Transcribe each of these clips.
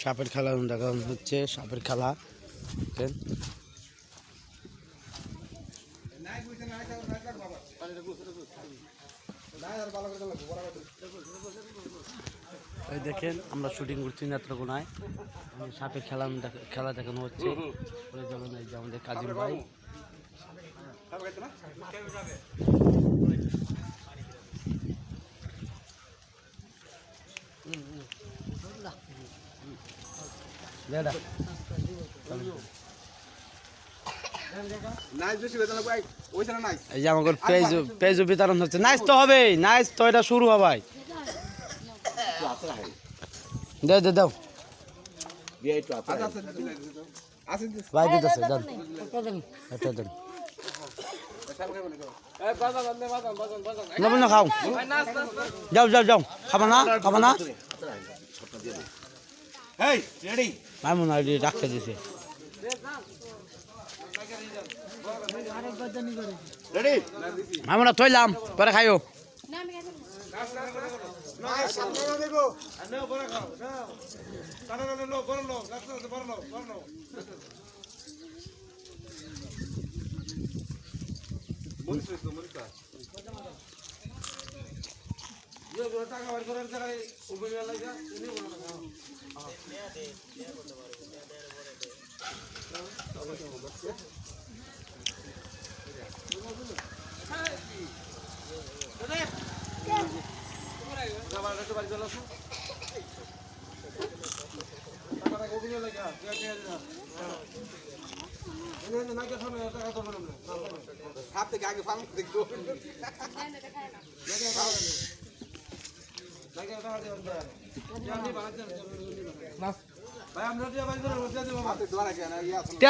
সাপের খেলা দেখানো হচ্ছে, সাপের খেলা। এই দেখেন আমরা শুটিং করছি নেত্রকোনায়, সাপের খেলা দেখানো হচ্ছে। এই যে আমাদের কাজিম ভাই। এই যে আমাদের পেজ বিতরণ হচ্ছে। নাইস তো হবে, নাইস তো, এটা শুরু হবে। দাও দাও দাও ভাই, দিতেছে দেন এটা দেন। না খাও, যাও যাও যাও, খাবা না খাবা না। মামুন আইডি রাখতে দিছে। মামুনা থইলাম, পরে খাইও।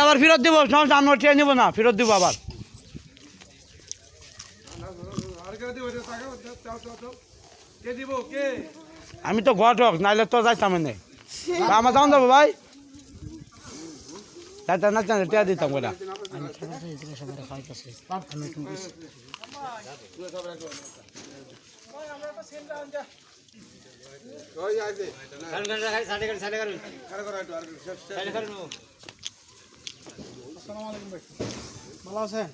আবার ফেরত দিব, আমরা ট্রেন নিব না, ফেরত দিব আবার। আমি তো ঘটক, নাইলে তো যাইতাম না। আমার যাওয়া যাবো ভাই, যাইতাম না টিয়া দিতাম ওটা। ভালো আছেন?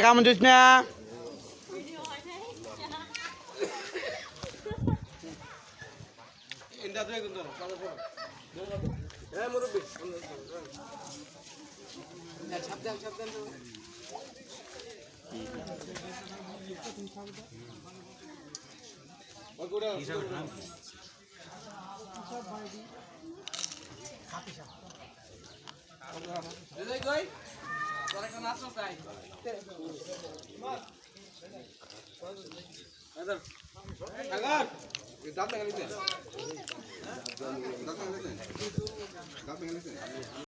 কেমন দিস না?